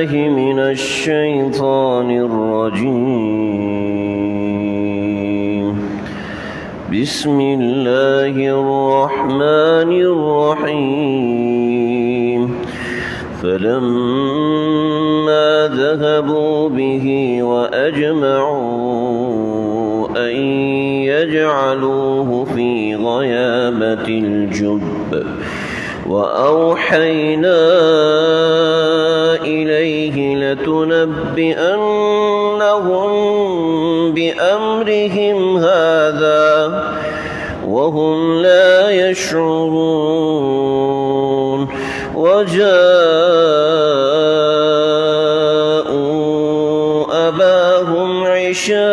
بالله من الشيطان الرجيم. بسم الله الرحمن الرحيم. فلما ذهبوا به وأجمعوا أن يجعلوه في غيابة الجب وأوحينا إليه لتنبئنهم بأمرهم هذا وهم لا يشعرون. وجاءوا أباهم عشاء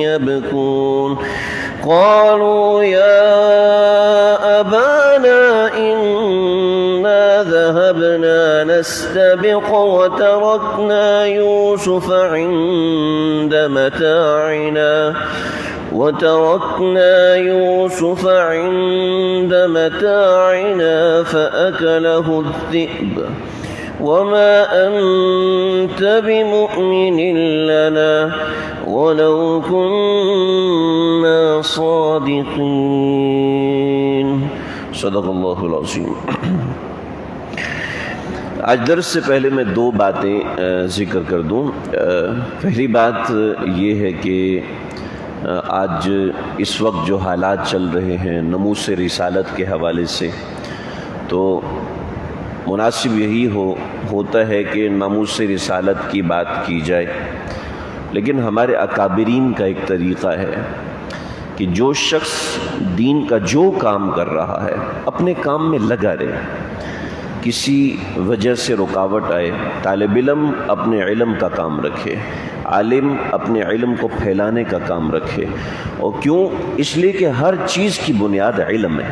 يبكون. قالوا يا أبانا إنا ذهبنا نستبق وتركنا يوسف عند متاعنا فأكله الذئب وما أنت بمؤمن لنا ولو كنا صادقين. صدق اللہ العظیم. آج درس سے پہلے میں دو باتیں ذکر کر دوں. پہلی بات یہ ہے کہ آج اس وقت جو حالات چل رہے ہیں ناموس رسالت کے حوالے سے، تو مناسب یہی ہوتا ہے کہ ناموس رسالت کی بات کی جائے، لیکن ہمارے اکابرین کا ایک طریقہ ہے کہ جو شخص دین کا جو کام کر رہا ہے اپنے کام میں لگا رہے. کسی وجہ سے رکاوٹ آئے، طالب علم اپنے علم کا کام رکھے، عالم اپنے علم کو پھیلانے کا کام رکھے. اور کیوں؟ اس لیے کہ ہر چیز کی بنیاد علم ہے.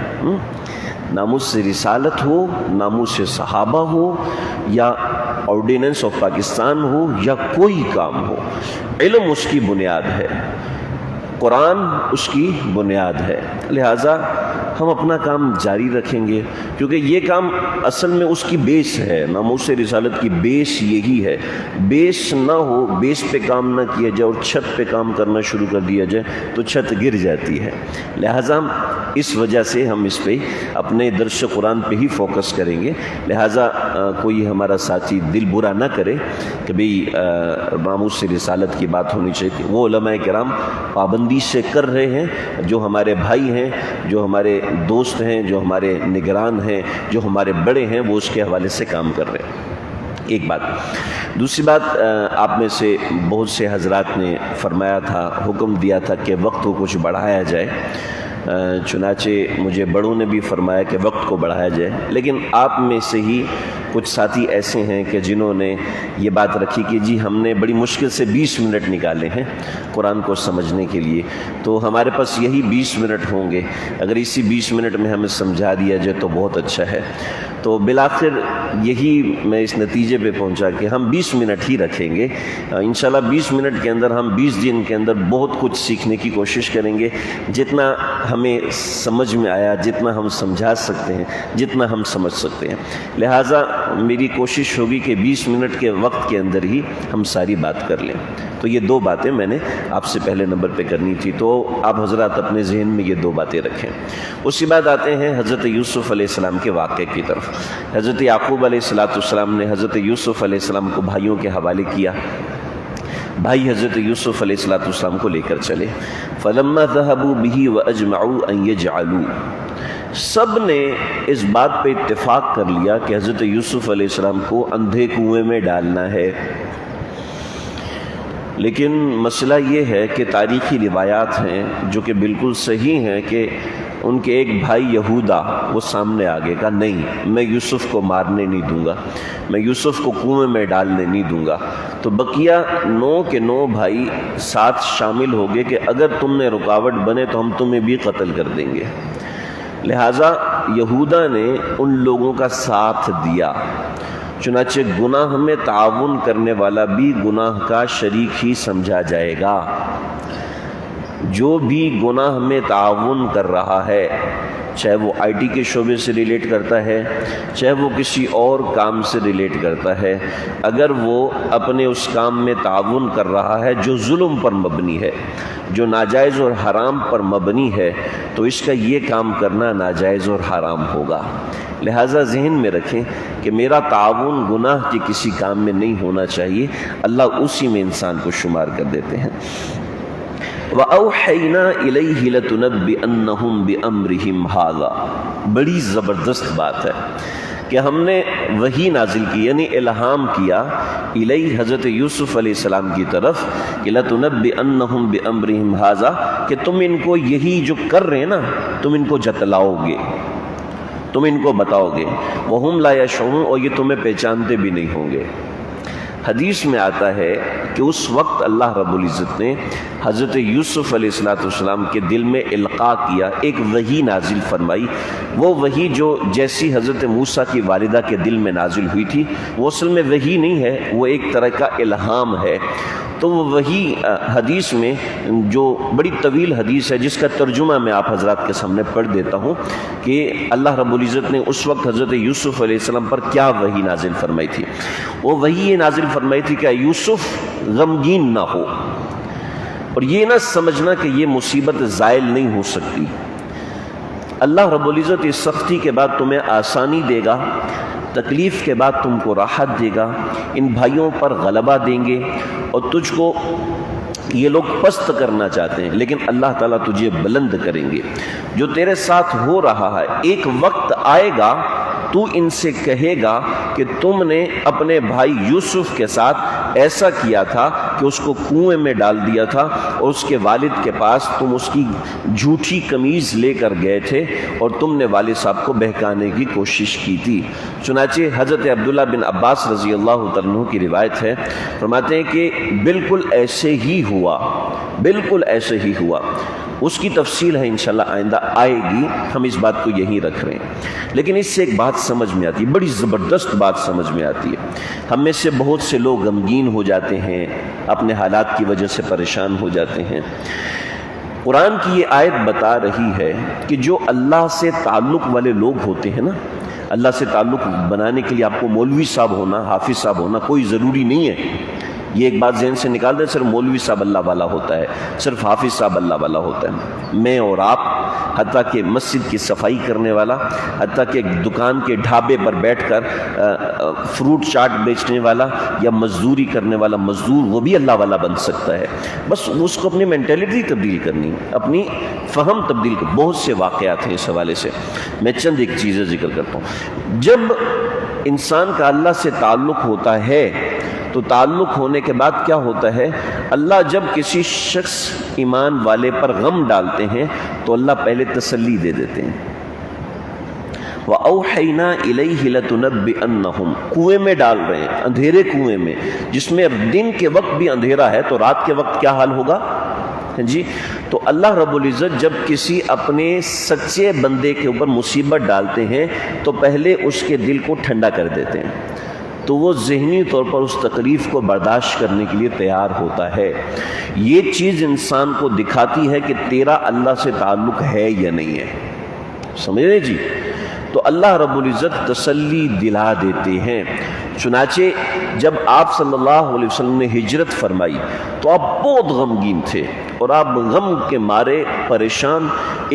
ناموس رسالت ہو، ناموس صحابہ ہو، یا آرڈیننس آف پاکستان ہو، یا کوئی کام ہو، علم اس کی بنیاد ہے، قرآن اس کی بنیاد ہے. لہٰذا ہم اپنا کام جاری رکھیں گے، کیونکہ یہ کام اصل میں اس کی بیس ہے. ناموس رسالت کی بیس یہی ہے. بیس نہ ہو، بیس پہ کام نہ کیا جائے اور چھت پہ کام کرنا شروع کر دیا جائے تو چھت گر جاتی ہے. لہٰذا اس وجہ سے ہم اس پہ اپنے درس قرآن پہ ہی فوکس کریں گے. لہٰذا کوئی ہمارا ساتھی دل برا نہ کرے کہ بھئی ناموس رسالت کی بات ہونی چاہیے. وہ علماء کرام پابندی سے کر رہے ہیں، جو ہمارے بھائی ہیں، جو ہمارے دوست ہیں، جو ہمارے نگران ہیں، جو ہمارے بڑے ہیں، وہ اس کے حوالے سے کام کر رہے ہیں. ایک بات. دوسری بات، آپ میں سے بہت سے حضرات نے فرمایا تھا، حکم دیا تھا کہ وقت کو کچھ بڑھایا جائے. چنانچہ مجھے بڑوں نے بھی فرمایا کہ وقت کو بڑھایا جائے، لیکن آپ میں سے ہی کچھ ساتھی ایسے ہیں کہ جنہوں نے یہ بات رکھی کہ جی ہم نے بڑی مشکل سے 20 منٹ نکالے ہیں قرآن کو سمجھنے کے لیے، تو ہمارے پاس یہی 20 منٹ ہوں گے، اگر اسی 20 منٹ میں ہمیں سمجھا دیا جائے تو بہت اچھا ہے. تو بالآخر یہی میں اس نتیجے پہ پہنچا کہ ہم 20 منٹ ہی رکھیں گے. انشاءاللہ 20 منٹ کے اندر ہم 20 دن کے اندر بہت کچھ سیکھنے کی کوشش کریں گے. جتنا ہمیں سمجھ میں آیا، جتنا ہم سمجھا سکتے ہیں، جتنا ہم سمجھ سکتے ہیں. لہٰذا میری کوشش ہوگی کہ 20 منٹ کے وقت کے اندر ہی ہم ساری بات کر لیں. تو یہ دو باتیں میں نے آپ سے پہلے نمبر پہ کرنی تھی، تو آپ حضرات اپنے ذہن میں یہ دو باتیں رکھیں. اس کے بعد آتے ہیں حضرت یوسف علیہ السلام کے واقعے کی طرف. حضرت یعقوب علیہ السلام نے حضرت یوسف علیہ السلام کو بھائیوں کے حوالے کیا. بھائی حضرت یوسف علیہ السلام کو لے کر چلے. فلما ذهبوا به واجمعوا ان يجعلوا، سب نے اس بات پہ اتفاق کر لیا کہ حضرت یوسف علیہ السلام کو اندھے کنویں میں ڈالنا ہے. لیکن مسئلہ یہ ہے کہ تاریخی روایات ہیں جو کہ بالکل صحیح ہیں کہ ان کے ایک بھائی یہودا وہ سامنے آگے کہا نہیں، میں یوسف کو مارنے نہیں دوں گا، میں یوسف کو کنویں میں ڈالنے نہیں دوں گا. تو بقیہ 9 کے 9 بھائی ساتھ شامل ہو گئے کہ اگر تم نے رکاوٹ بنے تو ہم تمہیں بھی قتل کر دیں گے. لہٰذا یہودا نے ان لوگوں کا ساتھ دیا. چنانچہ گناہ میں تعاون کرنے والا بھی گناہ کا شریک ہی سمجھا جائے گا. جو بھی گناہ میں تعاون کر رہا ہے چاہے وہ IT کے شعبے سے ریلیٹ کرتا ہے، چاہے وہ کسی اور کام سے ریلیٹ کرتا ہے، اگر وہ اپنے اس کام میں تعاون کر رہا ہے جو ظلم پر مبنی ہے، جو ناجائز اور حرام پر مبنی ہے، تو اس کا یہ کام کرنا ناجائز اور حرام ہوگا۔ لہٰذا ذہن میں رکھیں کہ میرا تعاون گناہ کے کسی کام میں نہیں ہونا چاہیے، اللہ اسی میں انسان کو شمار کر دیتے ہیں۔ وَأَوْحَيْنَا إِلَيْهِ لَتُنَبِّئَنَّهُمْ بِأَمْرِهِمْ هَذَا، بڑی زبردست بات ہے کہ ہم نے وحی نازل کی، یعنی الہام کیا الیہ حضرت یوسف علیہ السلام کی طرف کہ لَتُنَبِّئَنَّهُمْ بِأَمْرِهِمْ هَذَا، کہ تم ان کو یہی جو کر رہے ہیں نا، تم ان کو جتلاؤ گے، تم ان کو بتاؤ گے، وَهُمْ لَا يَشْعُرُونَ، اور یہ تمہیں پہچانتے بھی نہیں ہوں گے۔ حدیث میں آتا ہے کہ اس وقت اللہ رب العزت نے حضرت یوسف علیہ السلام کے دل میں القاء کیا، ایک وحی نازل فرمائی۔ وہ وحی جو جیسی حضرت موسیٰ کی والدہ کے دل میں نازل ہوئی تھی، وہ اصل میں وحی نہیں ہے، وہ ایک طرح کا الہام ہے۔ تو وہ وحی حدیث میں جو بڑی طویل حدیث ہے، جس کا ترجمہ میں آپ حضرات کے سامنے پڑھ دیتا ہوں کہ اللہ رب العزت نے اس وقت حضرت یوسف علیہ السلام پر کیا وحی نازل فرمائی تھی۔ وہ وحی یہ نازل فرمائی تھی کہ یوسف غمگین نہ ہو، اور یہ نہ سمجھنا کہ یہ مصیبت زائل نہیں ہو سکتی۔ اللہ رب العزت اس سختی کے بعد تمہیں آسانی دے گا، تکلیف کے بعد تم کو راحت دے گا، ان بھائیوں پر غلبہ دیں گے، اور تجھ کو یہ لوگ پست کرنا چاہتے ہیں لیکن اللہ تعالیٰ تجھے بلند کریں گے۔ جو تیرے ساتھ ہو رہا ہے، ایک وقت آئے گا تو ان سے کہے گا کہ تم نے اپنے بھائی یوسف کے ساتھ ایسا کیا تھا کہ اس کو کنویں میں ڈال دیا تھا، اور اس کے والد کے پاس تم اس کی جھوٹی قمیض لے کر گئے تھے اور تم نے والد صاحب کو بہکانے کی کوشش کی تھی۔ چنانچہ حضرت عبداللہ بن عباس رضی اللہ تعالیٰ عنہ کی روایت ہے، فرماتے ہیں کہ بالکل ایسے ہی ہوا، بالکل ایسے ہی ہوا۔ اس کی تفصیل ہے انشاءاللہ آئندہ آئے گی، ہم اس بات کو یہیں رکھ رہے ہیں۔ لیکن اس سے ایک بات سمجھ میں آتی ہے، بڑی زبردست بات سمجھ میں آتی ہے۔ ہم میں سے بہت سے لوگ غمگین ہو جاتے ہیں، اپنے حالات کی وجہ سے پریشان ہو جاتے ہیں۔ قرآن کی یہ آیت بتا رہی ہے کہ جو اللہ سے تعلق والے لوگ ہوتے ہیں نا، اللہ سے تعلق بنانے کے لیے آپ کو مولوی صاحب ہونا، حافظ صاحب ہونا کوئی ضروری نہیں ہے۔ یہ ایک بات ذہن سے نکال دیں، صرف مولوی صاحب اللہ والا ہوتا ہے، صرف حافظ صاحب اللہ والا ہوتا ہے۔ میں اور آپ، حتیٰ کہ مسجد کی صفائی کرنے والا، حتیٰ کہ دکان کے ڈھابے پر بیٹھ کر فروٹ چاٹ بیچنے والا یا مزدوری کرنے والا مزدور، وہ بھی اللہ والا بن سکتا ہے۔ بس اس کو اپنی مینٹلٹی تبدیل کرنی، اپنی فہم تبدیل کرنی۔ بہت سے واقعات ہیں اس حوالے سے، میں چند ایک چیزیں ذکر کرتا ہوں۔ جب انسان کا اللہ سے تعلق ہوتا ہے تو تعلق ہونے کے بعد کیا ہوتا ہے، اللہ جب کسی شخص ایمان والے پر غم ڈالتے ہیں تو اللہ پہلے تسلی دے دیتے ہیں۔ وَأَوْحَيْنَا إِلَيْهِ لَتُنَبِّئَنَّهُمْ، کنویں میں ڈال رہے ہیں، اندھیرے کنویں میں، جس میں دن کے وقت بھی اندھیرا ہے تو رات کے وقت کیا حال ہوگا جی۔ تو اللہ رب العزت جب کسی اپنے سچے بندے کے اوپر مصیبت ڈالتے ہیں تو پہلے اس کے دل کو ٹھنڈا کر دیتے ہیں، تو وہ ذہنی طور پر اس تکلیف کو برداشت کرنے کے لیے تیار ہوتا ہے۔ یہ چیز انسان کو دکھاتی ہے کہ تیرا اللہ سے تعلق ہے یا نہیں ہے، سمجھ رہے جی۔ تو اللہ رب العزت تسلی دلا دیتے ہیں۔ چنانچہ جب آپ صلی اللہ علیہ وسلم نے ہجرت فرمائی تو آپ بہت غمگین تھے، اور آپ غم کے مارے پریشان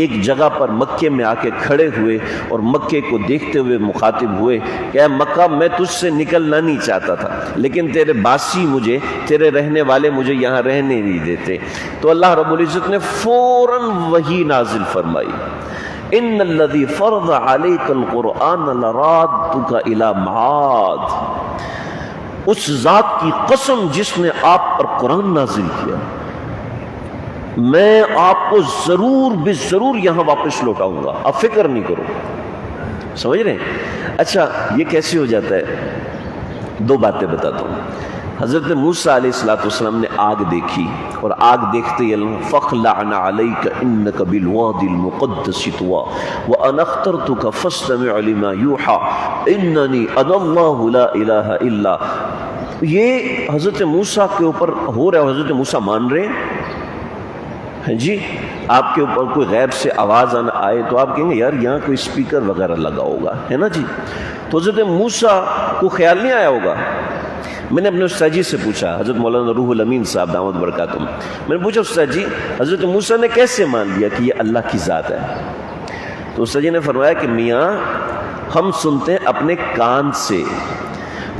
ایک جگہ پر مکے میں آ کے کھڑے ہوئے اور مکے کو دیکھتے ہوئے مخاطب ہوئے کہ اے مکہ، میں تجھ سے نکلنا نہیں چاہتا تھا، لیکن تیرے باسی مجھے، تیرے رہنے والے مجھے یہاں رہنے نہیں دیتے۔ تو اللہ رب العزت نے فوراً وحی نازل فرمائی، ان الذی فرض علیک القرآن لرادک الی معاد، اس ذات کی قسم جس نے آپ پر قرآن نازل کیا، میں آپ کو ضرور بے ضرور یہاں واپس لوٹاؤں گا، آپ فکر نہیں کرو۔ سمجھ رہے ہیں؟ اچھا یہ کیسے ہو جاتا ہے؟ دو باتیں بتاتا ہوں۔ حضرت موسیٰ علیہ السلام نے آگ دیکھی، اور آگ دیکھتے ہی فَخْلَعْنَ عَلَيْكَ إِنَّكَ بِالْوَادِ الْمُقَدَّسِ طُوًى وَأَنَا اخْتَرْتُكَ فَاسْتَمِعْ لِمَا يُوحَىٰ إِنَّنِي أَنَا اللَّهُ لَا إِلَٰهَ إِلَّا۔ یہ حضرت موسیٰ کے اوپر ہو رہا ہے، حضرت موسیٰ مان رہے ہیں، جی آپ کے اوپر کوئی غیب سے آواز آئے تو آپ کہیں گے یار یہاں کوئی اسپیکر وغیرہ لگا ہوگا، ہے نا جی. تو حضرت موسیٰ کو خیال نہیں آیا ہوگا. میں نے اپنے استاد جی سے پوچھا، حضرت مولانا روح الامین صاحب دامت برکاتہم، میں نے پوچھا استاد جی حضرت موسیٰ نے کیسے مان لیا کہ یہ اللہ کی ذات ہے؟ تو استاد جی نے فرمایا کہ میاں ہم سنتے ہیں اپنے کان سے،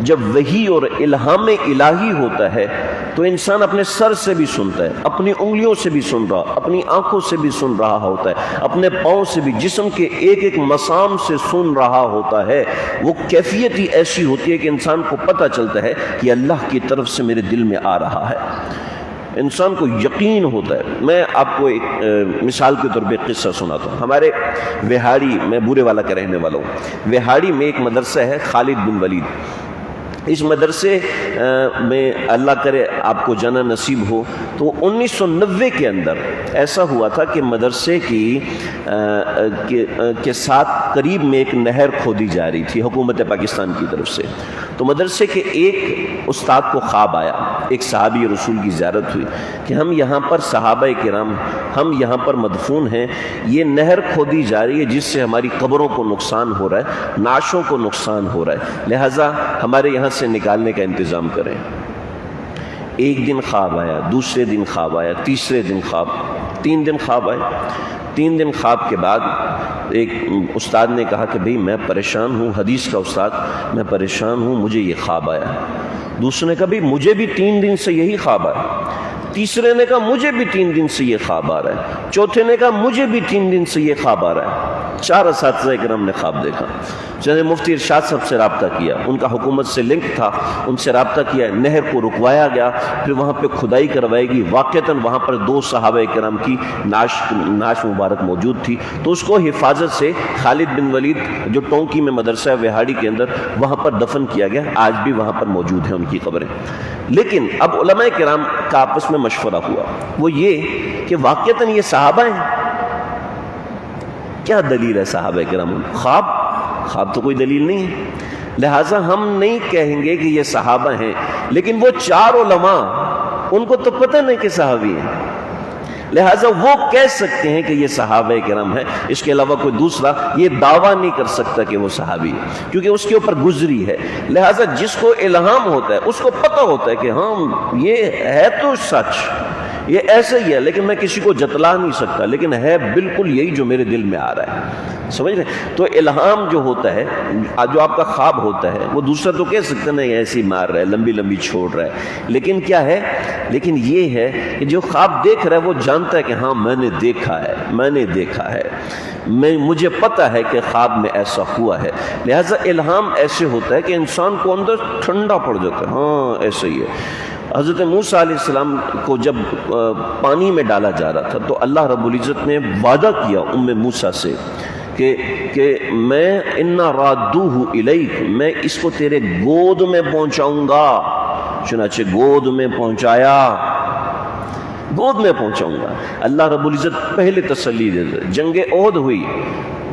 جب وحی اور الہام الہی ہوتا ہے تو انسان اپنے سر سے بھی سنتا ہے، اپنی انگلیوں سے بھی سن رہا، اپنی آنکھوں سے بھی سن رہا ہوتا ہے، اپنے پاؤں سے بھی، جسم کے ایک ایک مسام سے سن رہا ہوتا ہے. وہ کیفیت ہی ایسی ہوتی ہے کہ انسان کو پتہ چلتا ہے کہ اللہ کی طرف سے میرے دل میں آ رہا ہے. انسان کو یقین ہوتا ہے. میں آپ کو ایک مثال کے طور پہ قصہ سناتا ہوں. ہمارے وہاڑی، میں بورے والا کا رہنے والا ہوں، وہاڑی میں ایک مدرسہ ہے خالد بن ولید. اس مدرسے میں اللہ کرے آپ کو جانا نصیب ہو تو 1990 کے اندر ایسا ہوا تھا کہ مدرسے کے ساتھ قریب میں ایک نہر کھودی جا رہی تھی حکومت پاکستان کی طرف سے. تو مدرسے کے ایک استاد کو خواب آیا، ایک صحابی رسول کی زیارت ہوئی کہ ہم یہاں پر صحابہ کرام ہم یہاں پر مدفون ہیں، یہ نہر کھودی جا رہی ہے جس سے ہماری قبروں کو نقصان ہو رہا ہے، نعشوں کو نقصان ہو رہا ہے، لہٰذا ہمارے یہاں سے نکالنے کا انتظام کریں. ایک دن خواب آیا، دوسرے دن خواب آیا، تیسرے دن خواب، 3 دن خواب آئے. 3 دن خواب کے بعد ایک استاد نے کہا کہ بھئی میں پریشان ہوں، حدیث کا استاد، میں پریشان ہوں، مجھے یہ خواب آیا. دوسرے نے کہا بھئی مجھے بھی 3 دن سے یہی خواب آیا. تیسرے نے کہا مجھے بھی 3 دن سے یہ خواب آ رہا ہے. چوتھے نے کہا مجھے بھی 3 دن سے یہ خواب آ رہا ہے. 4 اساتذہ کرام نے خواب دیکھا. چنانچہ مفتی ارشاد صاحب سے رابطہ کیا، ان کا حکومت سے لنک تھا، ان سے رابطہ کیا، نہر کو رکوایا گیا، پھر وہاں پہ کھدائی کروائی گئی. واقعتاً وہاں پر 2 صحابہ کرام کی نعش مبارک موجود تھی. تو اس کو حفاظت سے خالد بن ولید جو ٹونکی میں مدرسہ ہے وہاڑی کے اندر، وہاں پر دفن کیا گیا. آج بھی وہاں پر موجود ہیں ان کی قبریں. لیکن اب علماء کرام کا آپس میں مشورہ ہوا، وہ یہ کہ واقعتاً یہ صحابہ ہیں. کیا دلیل ہے صحابہ کرام؟ خواب تو کوئی دلیل نہیں ہے. لہٰذا ہم نہیں کہیں گے کہ یہ صحابہ ہیں، لیکن وہ 4 علماء ان کو تو پتہ نہیں کہ صحابی ہیں، لہٰذا وہ کہہ سکتے ہیں کہ یہ صحابہ کرام ہیں. اس کے علاوہ کوئی دوسرا یہ دعویٰ نہیں کر سکتا کہ وہ صحابی ہے، کیونکہ اس کے اوپر گزری ہے. لہٰذا جس کو الہام ہوتا ہے اس کو پتہ ہوتا ہے کہ ہاں یہ ہے تو سچ، یہ ایسا ہی ہے، لیکن میں کسی کو جتلا نہیں سکتا، لیکن ہے بالکل یہی جو میرے دل میں آ رہا ہے. سمجھ رہے؟ تو الہام جو ہوتا ہے، جو آپ کا خواب ہوتا ہے، وہ دوسرا تو کہہ سکتے نہیں ایسی مار رہا ہے، لمبی لمبی چھوڑ رہا ہے، لیکن کیا ہے، لیکن یہ ہے کہ جو خواب دیکھ رہا ہے وہ جانتا ہے کہ ہاں میں نے دیکھا ہے، مجھے پتہ ہے کہ خواب میں ایسا ہوا ہے. لہٰذا الہام ایسے ہوتا ہے کہ انسان کو اندر ٹھنڈا پڑ جاتا ہے، ہاں ایسا ہی ہے. حضرت موسیٰ علیہ السلام کو جب پانی میں ڈالا جا رہا تھا تو اللہ رب العزت نے وعدہ کیا ام موسیٰ سے کہ میں انا رادوہ الیک، میں اس کو تیرے گود میں پہنچاؤں گا. چنانچہ گود میں پہنچایا، گود میں پہنچاؤں گا. اللہ رب العزت پہلے تسلی دے دے. جنگ احد ہوئی،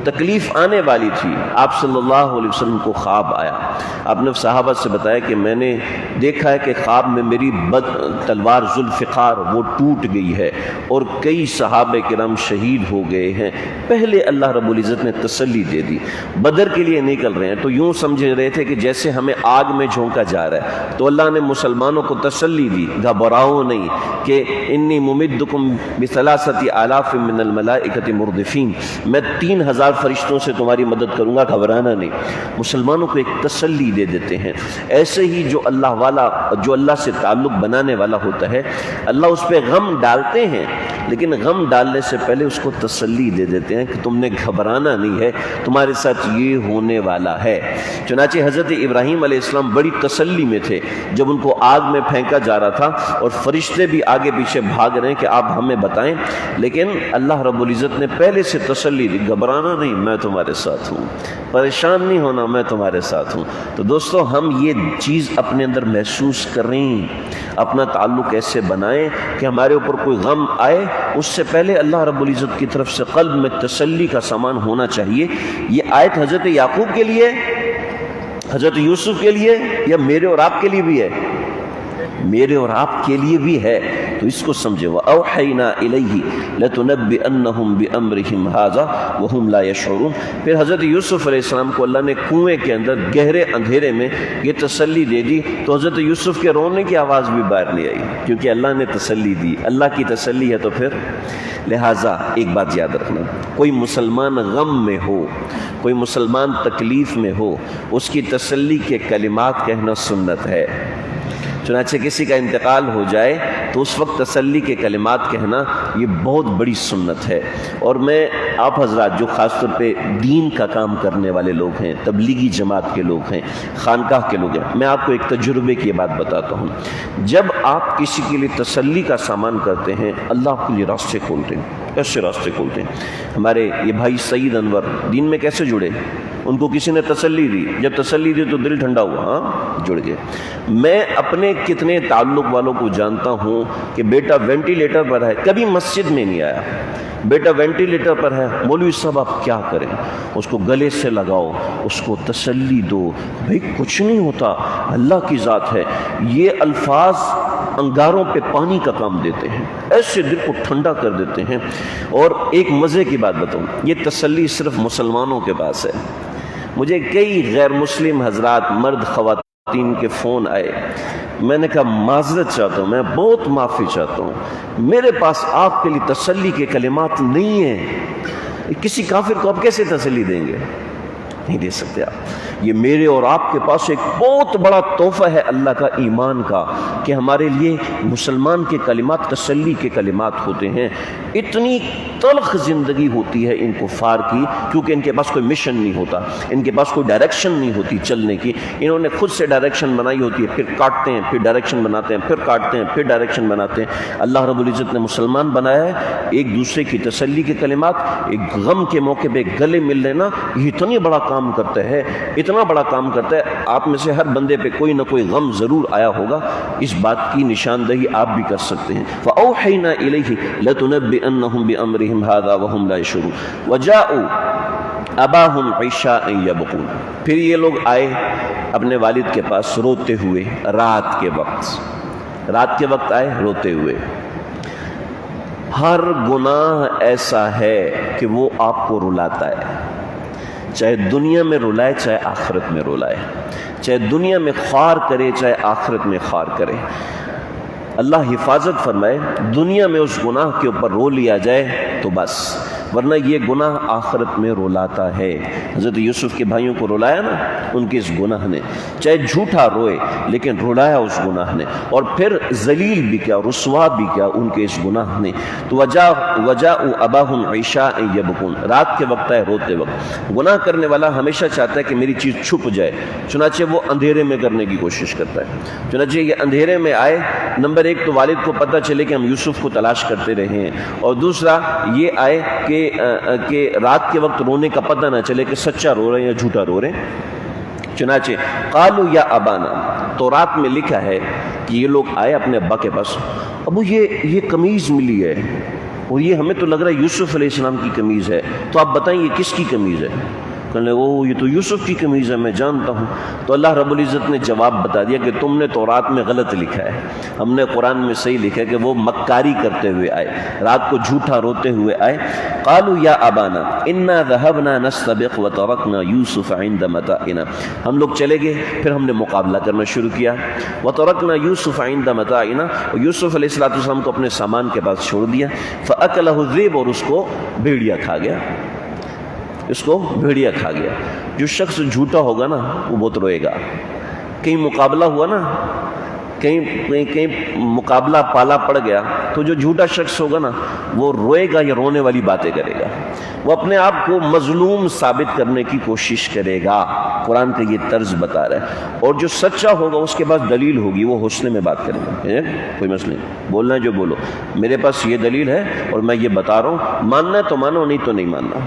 تکلیف آنے والی تھی، آپ صلی اللہ علیہ وسلم کو خواب آیا. آپ نے صحابہ سے بتایا کہ میں نے دیکھا ہے کہ خواب میں میری تلوار ذوالفقار وہ ٹوٹ گئی ہے اور کئی صحابہ کرام شہید ہو گئے ہیں. پہلے اللہ رب العزت نے تسلی دے دی. بدر کے لیے نکل رہے ہیں تو یوں سمجھ رہے تھے کہ جیسے ہمیں آگ میں جھونکا جا رہا ہے، تو اللہ نے مسلمانوں کو تسلی دی، گھبراؤ نہیں، کہ انی ممدکم بثلاثۃ آلاف من الملائکۃ مردفین، میں 3000 فرشتوں سے تمہاری مدد کروں گا، گھبرانا نہیں. مسلمانوں کو ایک تسلی دے دیتے ہیں. ایسے ہی جو اللہ والا، جو اللہ سے تعلق بنانے والا ہوتا ہے، اللہ اس پہ غم ڈالتے ہیں، لیکن غم ڈالنے سے پہلے اس کو تسلی دے دیتے ہیں کہ تم نے گھبرانا نہیں ہے، تمہارے ساتھ یہ ہونے والا ہے. چنانچہ حضرت ابراہیم علیہ السلام بڑی تسلی میں تھے جب ان کو آگ میں پھینکا جا رہا تھا اور فرشتے بھی آگے پیچھے بھاگ رہے ہیں کہ آپ ہمیں بتائیں، لیکن اللہ رب العزت نے پہلے سے تسلی دی، گھبرانا نہیں، میں تمہارے ساتھ ہوں، پریشان نہیں ہونا، میں تمہارے ساتھ ہوں. تو دوستو ہم یہ چیز اپنے اندر محسوس کریں، اپنا تعلق ایسے بنائیں کہ ہمارے اوپر کوئی غم آئے اس سے پہلے اللہ رب العزت کی طرف سے قلب میں تسلی کا سامان ہونا چاہیے. یہ آیت حضرت یعقوب کے لیے، حضرت یوسف کے لیے، یا میرے اور آپ کے لیے بھی ہے؟ میرے اور آپ کے لیے بھی ہے. تو اس کو سمجھے وَأَوْحَيْنَا إِلَيْهِ لَتُنَبِّئَنَّهُمْ بِأَمْرِهِمْ هَذَا وَهُمْ لَا يَشْعُرُونَ۔ پھر حضرت یوسف علیہ السلام کو اللہ نے کنویں کے اندر گہرے اندھیرے میں یہ تسلی دے دی، تو حضرت یوسف کے رونے کی آواز بھی باہر نہیں آئی، کیونکہ اللہ نے تسلی دی۔ اللہ کی تسلی ہے تو پھر لہٰذا ایک بات یاد رکھنا، کوئی مسلمان غم میں ہو، کوئی مسلمان تکلیف میں ہو، اس کی تسلی کے کلمات کہنا سنت ہے۔ چنانچہ کسی کا انتقال ہو جائے تو اس وقت تسلی کے کلمات کہنا یہ بہت بڑی سنت ہے۔ اور میں آپ حضرات جو خاص طور پہ دین کا کام کرنے والے لوگ ہیں، تبلیغی جماعت کے لوگ ہیں، خانقاہ کے لوگ ہیں، میں آپ کو ایک تجربے کی بات بتاتا ہوں۔ جب آپ کسی کے لیے تسلی کا سامان کرتے ہیں، اللہ آپ کے لیے راستے کھولتے ہیں، ایسے راستے کھولتے ہیں۔ ہمارے یہ بھائی سعید انور دین میں کیسے جڑے؟ ان کو کسی نے تسلی دی، جب تسلی دی تو دل ٹھنڈا ہوا، ہاں جڑ گئے۔ میں اپنے کتنے تعلق والوں کو جانتا ہوں کہ بیٹا وینٹیلیٹر پر ہے، کبھی مسجد میں نہیں آیا، بیٹا وینٹیلیٹر پر ہے، مولوی صاحب آپ کیا کریں؟ اس کو گلے سے لگاؤ، اس کو تسلی دو، بھائی کچھ نہیں ہوتا، اللہ کی ذات ہے۔ یہ الفاظ انگاروں پہ پانی کا کام دیتے ہیں، ایسے دل کو ٹھنڈا کر دیتے ہیں۔ اور ایک مزے کی بات بتاؤں، یہ تسلی صرف مسلمانوں کے پاس ہے۔ مجھے کئی غیر مسلم حضرات، مرد خواتین کے فون آئے، میں نے کہا معذرت چاہتا ہوں، میں بہت معافی چاہتا ہوں، میرے پاس آپ کے لیے تسلی کے کلمات نہیں ہیں۔ کسی کافر کو آپ کیسے تسلی دیں گے؟ نہیں دے سکتے آپ۔ یہ میرے اور آپ کے پاس ایک بہت بڑا تحفہ ہے اللہ کا، ایمان کا، کہ ہمارے لیے مسلمان کے کلمات تسلی کے کلمات ہوتے ہیں۔ اتنی تلخ زندگی ہوتی ہے ان کفار کی، کیونکہ ان کے پاس کوئی مشن نہیں ہوتا، ان کے پاس کوئی ڈائریکشن نہیں ہوتی چلنے کی۔ انہوں نے خود سے ڈائریکشن بنائی ہوتی ہے، پھر کاٹتے ہیں، پھر ڈائریکشن بناتے ہیں، پھر کاٹتے ہیں، پھر ڈائریکشن بناتے ہیں۔ اللہ رب العزت نے مسلمان بنایا ہے، ایک دوسرے کی تسلی کے کلمات، ایک غم کے موقع پہ گلے مل لینا، یہ اتنی بڑا کام کرتا ہے، اتنا بڑا کام کرتا ہے۔ آپ میں سے ہر بندے پہ کوئی نہ کوئی غم ضرور آیا ہوگا، اس بات کی نشاندہی آپ بھی کر سکتے ہیں۔ فَأَوْحَيْنَا إِلَيْهِ لَتُنَبِّئَنَّهُمْ بِأَمْرِهِمْ هَذَا وَهُمْ لَا يَشْعُرُونَ وَجَاءُوا أَبَاهُمْ عِشَاءً يَبْكُونَ۔ پھر یہ لوگ آئے اپنے والد کے پاس روتے ہوئے، رات کے وقت آئے روتے ہوئے۔ ہر گناہ ایسا ہے کہ وہ آپ کو رلاتا ہے، چاہے دنیا میں رلائے چاہے آخرت میں رلائے، چاہے دنیا میں خوار کرے چاہے آخرت میں خوار کرے۔ اللہ حفاظت فرمائے، دنیا میں اس گناہ کے اوپر رو لیا جائے تو بس، ورنہ یہ گناہ آخرت میں رلاتا ہے۔ حضرت یوسف کے بھائیوں کو رلایا نا ان کے اس گناہ نے، چاہے جھوٹا روئے لیکن رلایا اس گناہ نے، اور پھر ذلیل بھی کیا، رسوا بھی کیا ان کے اس گناہ نے۔ تو وجاءوا اباہم عشاء یبکون، رات کے وقت آئے روتے وقت۔ گناہ کرنے والا ہمیشہ چاہتا ہے کہ میری چیز چھپ جائے، چنانچہ وہ اندھیرے میں کرنے کی کوشش کرتا ہے۔ چنانچہ یہ اندھیرے میں آئے، نمبر ایک تو والد کو پتہ چلے کہ ہم یوسف کو تلاش کرتے رہے ہیں، اور دوسرا یہ آئے کہ رات کے وقت رونے کا پتہ نہ چلے کہ سچا رو رہے ہیں یا جھوٹا رو رہے ہیں۔ چنانچہ قالوا یا ابانا، تورات میں لکھا ہے کہ یہ لوگ آئے اپنے ابا کے پاس، ابو یہ قمیض ملی ہے، اور یہ ہمیں تو لگ رہا ہے یوسف علیہ السلام کی قمیض ہے، تو آپ بتائیں یہ کس کی قمیض ہے؟ کہنے وہ یہ تو یوسف کی قمیض ہے، میں جانتا ہوں۔ تو اللہ رب العزت نے جواب بتا دیا کہ تم نے تورات میں غلط لکھا ہے، ہم نے قرآن میں صحیح لکھا ہے کہ وہ مکاری کرتے ہوئے آئے، رات کو جھوٹا روتے ہوئے آئے۔ قالوا یا ابانا انا ذهبنا نستبق وتركنا يوسف عند متاعنا، ہم لوگ چلے گئے، پھر ہم نے مقابلہ کرنا شروع کیا۔ وتركنا يوسف عند متاعنا، اور یوسف علیہ السلام کو اپنے سامان کے پاس چھوڑ دیا۔ فاكله الذئب، اور اس کو بھیڑیا کھا گیا، اس کو بھیڑیا کھا گیا۔ جو شخص جھوٹا ہوگا نا وہ بہت روئے گا۔ کہیں مقابلہ ہوا نا، کہیں مقابلہ پالا پڑ گیا، تو جو جھوٹا شخص ہوگا نا وہ روئے گا یا رونے والی باتیں کرے گا، وہ اپنے آپ کو مظلوم ثابت کرنے کی کوشش کرے گا۔ قرآن کا یہ طرز بتا رہا ہے۔ اور جو سچا ہوگا اس کے پاس دلیل ہوگی، وہ حوصلے میں بات کرے گا، کوئی مسئلہ نہیں، بولنا ہے جو بولو، میرے پاس یہ دلیل ہے اور میں یہ بتا رہا ہوں، ماننا ہے تو مانو، نہیں تو نہیں ماننا۔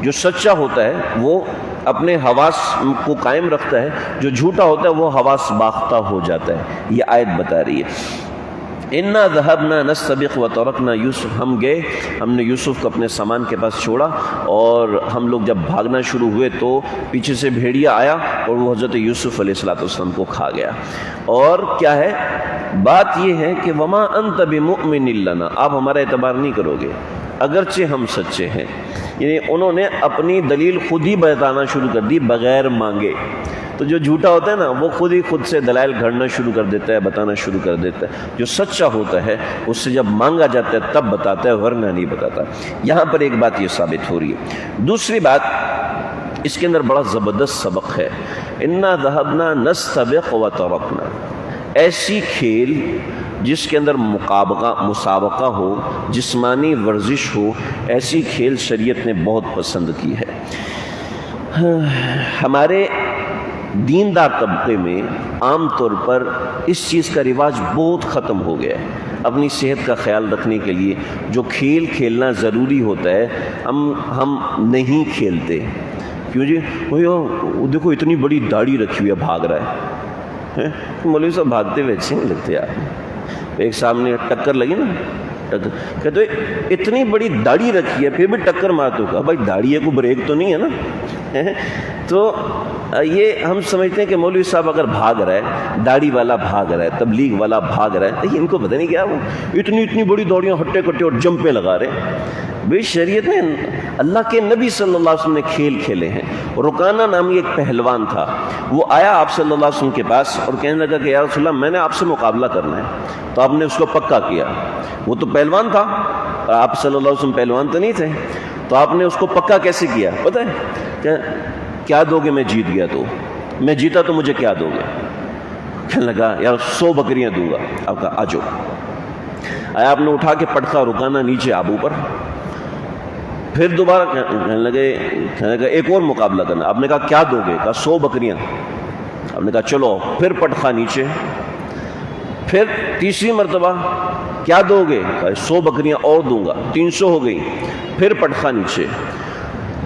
جو سچا ہوتا ہے وہ اپنے حواس کو قائم رکھتا ہے، جو جھوٹا ہوتا ہے وہ حواس باختہ ہو جاتا ہے۔ یہ آیت بتا رہی ہے۔ انا ذهبنا نستبق وترکنا یوسف، ہم گئے، ہم نے یوسف کو اپنے سامان کے پاس چھوڑا، اور ہم لوگ جب بھاگنا شروع ہوئے تو پیچھے سے بھیڑیا آیا اور وہ حضرت یوسف علیہ السلام کو کھا گیا۔ اور کیا ہے بات یہ ہے کہ وما انت بمؤمن لنا، آپ ہمارا اعتبار نہیں کرو گے اگرچہ ہم سچے ہیں۔ یعنی انہوں نے اپنی دلیل خود ہی بتانا شروع کر دی بغیر مانگے۔ تو جو جھوٹا ہوتا ہے نا وہ خود سے دلائل گھڑنا شروع کر دیتا ہے، بتانا شروع کر دیتا ہے۔ جو سچا ہوتا ہے اس سے جب مانگا جاتا ہے تب بتاتا ہے، ورنہ نہیں بتاتا۔ یہاں پر ایک بات یہ ثابت ہو رہی ہے۔ دوسری بات اس کے اندر بڑا زبردست سبق ہے، انا ذهبنا نستبق وترکنا، ایسی کھیل جس کے اندر مسابقہ ہو، جسمانی ورزش ہو، ایسی کھیل شریعت نے بہت پسند کی ہے۔ ہمارے دیندار طبقے میں عام طور پر اس چیز کا رواج بہت ختم ہو گیا ہے۔ اپنی صحت کا خیال رکھنے کے لیے جو کھیل کھیلنا ضروری ہوتا ہے ہم نہیں کھیلتے۔ کیوں جی؟ وہ دیکھو اتنی بڑی داڑھی رکھی ہوئی ہے، بھاگ رہا ہے۔ مولوی صاحب بھاگتے ہوئے اچھے نہیں لگتے یار۔ ایک سامنے ٹکر لگی نا، کہتے اتنی بڑی داڑھی رکھی ہے پھر بھی ٹکر مارتے ہو۔ کہا بھائی داڑھی ہے، کوئی بریک تو نہیں ہے نا۔ تو یہ ہم سمجھتے ہیں کہ مولوی صاحب اگر بھاگ رہا ہے، داڑھی والا بھاگ رہا ہے، تبلیغ والا بھاگ رہا ہے، ان کو پتہ نہیں کیا وہ اتنی بڑی دوڑیاں ہٹے کٹے اور جمپیں لگا رہے ہیں۔ بھئی شریعت نے، اللہ کے نبی صلی اللہ علیہ وسلم نے کھیل کھیلے ہیں۔ رکانہ نامی ایک پہلوان تھا، وہ آیا آپ صلی اللہ علیہ وسلم کے پاس اور کہنے لگا کہ یا رسول اللہ میں نے آپ سے مقابلہ کرنا ہے۔ تو آپ نے اس کو پکا کیا۔ وہ تو پہلوان تھا، آپ صلی اللہ علیہ وسلم پہلوان تو نہیں تھے، تو آپ نے اس کو پکا کیسے کیا پتہ ہے؟ کیا دو گے؟ میں جیت گیا تو میں جیتا تو مجھے کیا دو گے؟ کہنے لگا یار 100 بکریاں دوں گا۔ آپ کہا آجو۔ آیا، آپ نے اٹھا کے پٹخا رکانا نیچے آپ اوپر، پھر دوبارہ کہنے لگا ایک اور مقابلہ کرنا۔ آپ نے کہا کیا دو گے؟ کہا 100 بکریاں۔ آپ نے کہا چلو، پھر پٹخا نیچے، پھر تیسری مرتبہ کیا دو گے؟ کہا 100 بکریاں اور دوں گا، 300 ہو گئی، پھر پٹخا نیچے۔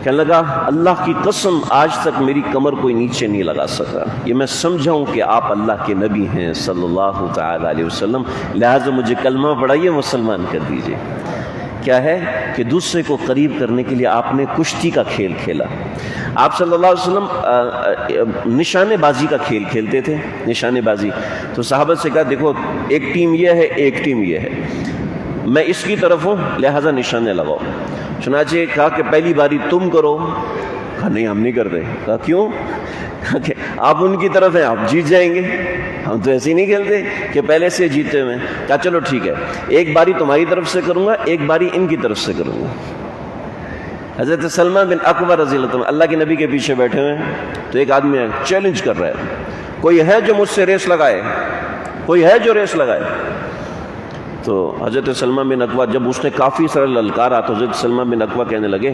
کہنے لگا اللہ کی قسم آج تک میری کمر کوئی نیچے نہیں لگا سکا، یہ میں سمجھا ہوں کہ آپ اللہ کے نبی ہیں صلی اللہ تعالی علیہ وسلم، لہٰذا مجھے کلمہ پڑھائیے، مسلمان کر دیجئے۔ کیا ہے کہ دوسرے کو قریب کرنے کے لیے آپ نے کشتی کا کھیل کھیلا۔ آپ صلی اللہ علیہ وسلم نشانے بازی کا کھیل کھیلتے تھے، نشانے بازی۔ تو صحابہ سے کہا دیکھو ایک ٹیم یہ ہے، ایک ٹیم یہ ہے، میں اس کی طرف ہوں لہٰذا نشانے لگاؤ۔ چنانچہ کہا کہ پہلی باری تم کرو۔ کہا نہیں ہم نہیں کرتے۔ کہا کیوں؟ کہا کہ آپ ان کی طرف ہیں، آپ جیت جائیں گے، ہم تو ایسے ہی نہیں کھیلتے کہ پہلے سے جیتے ہوئے۔ کہا چلو ٹھیک ہے، ایک باری تمہاری طرف سے کروں گا، ایک باری ان کی طرف سے کروں گا۔ حضرت سلمان بن اکوع رضی اللہ عنہ اللہ کے نبی کے پیچھے بیٹھے ہوئے ہیں، تو ایک آدمی چیلنج کر رہا ہے، کوئی ہے جو مجھ سے ریس لگائے، کوئی ہے جو ریس لگائے؟ تو حضرت سلمان بن اکوع جب اس نے کافی سارا للکارا تو حضرت سلمان بن اکوع کہنے لگے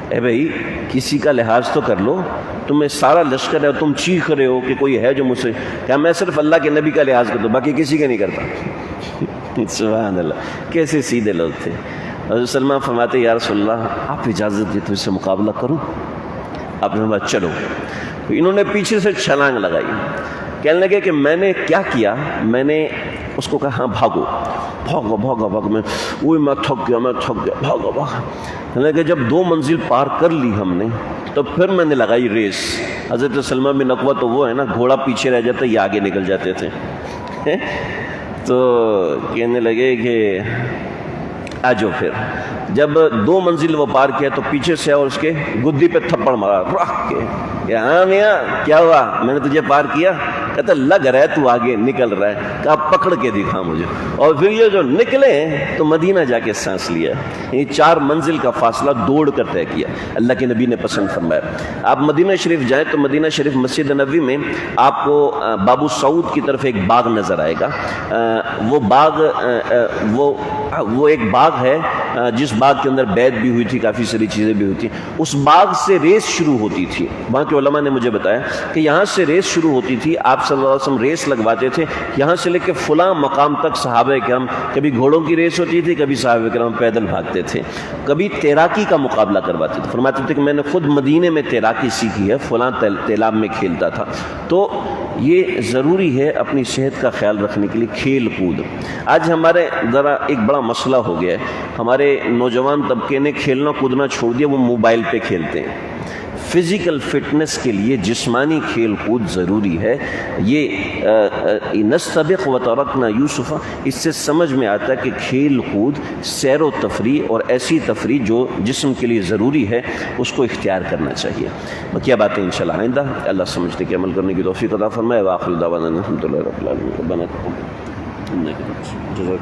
اے بھائی کسی کا لحاظ تو کر لو، تمہیں سارا لشکر ہے، تم چیخ رہے ہو کہ کوئی ہے جو مجھ سے، کیا میں صرف اللہ کے نبی کا لحاظ کرتا ہوں باقی کسی کا نہیں کرتا۔ سبحان اللہ، کیسے سیدھے لوگ تھے۔ حضرت سلمان فرماتے یا رسول اللہ آپ اجازت دی تو اس سے مقابلہ کروں؟ آپ نے فرمایا چلو۔ انہوں نے پیچھے سے چھلانگ لگائی، کہنے لگے کہ میں نے کیا کیا، میں نے اس کو کہا ہاں بھاگو بھاگو بھاگو بھاگو، میں تھک گیا بھاگو بھاگو۔ کہنے لگے جب 2 منزل پار کر لی ہم نے تو پھر میں نے لگائی ریس۔ حضرت سلمان بن اکوع تو وہ ہے نا گھوڑا پیچھے رہ جاتا یہ آگے نکل جاتے تھے، تو کہنے لگے کہ آجو۔ پھر جب 2 منزل وہ پار کیا تو پیچھے سے اور اس کے گدی پہ تھپڑ مارا رکھ کے، کہ ہاں میاں کیا ہوا، میں نے تجھے پار کیا؟ کہتا لگ رہا ہے تو آگے نکل رہا ہے۔ کہا پکڑ کے دکھا مجھے۔ اور پھر یہ جو نکلے تو مدینہ جا کے سانس لیا، یہ 4 منزل کا فاصلہ دوڑ کر طے کیا، اللہ کے نبی نے پسند فرمایا۔ آپ مدینہ شریف جائیں تو مدینہ شریف مسجد نبوی میں آپ کو بابو سعود کی طرف ایک باغ نظر آئے گا۔ وہ باغ وہ ایک باغ ہے جس باغ کے اندر بیعت بھی ہوئی تھی، کافی ساری چیزیں بھی ہوئی تھی۔ اس باغ سے ریس شروع ہوتی تھی، وہاں کے علماء نے مجھے بتایا کہ یہاں سے ریس شروع ہوتی تھی۔ آپ صلی اللہ علیہ وسلم ریس لگواتے تھے، یہاں سے لے کے فلاں مقام تک صحابہ کرام، کبھی گھوڑوں کی ریس ہوتی تھی، کبھی صحابہ کرام پیدل بھاگتے تھے، کبھی تیراکی کا مقابلہ کرواتے تھے۔ فرماتے تھے کہ میں نے خود مدینے میں تیراکی سیکھی ہے، فلاں تالاب میں کھیلتا تھا۔ تو یہ ضروری ہے اپنی صحت کا خیال رکھنے کے لیے کھیل کود۔ آج ہمارے ذرا ایک بڑا مسئلہ ہو گیا ہے، ہمارے نوجوان طبقے نے کھیلنا کودنا چھوڑ دیا، وہ موبائل پہ کھیلتے ہیں۔ فزیکل فٹنس کے لیے جسمانی کھیل کود ضروری ہے۔ یہ نستبق وترکنا یوسف، اس سے سمجھ میں آتا ہے کہ کھیل کود، سیر و تفریح اور ایسی تفریح جو جسم کے لیے ضروری ہے اس کو اختیار کرنا چاہیے۔ بقیہ باتیں انشاءاللہ آئندہ، اللہ سمجھتے کہ عمل کرنے کی توفیق عطا فرمائے۔ وآخر دعوانا الحمدللہ رب العالمین۔ ربنا تقبل منا۔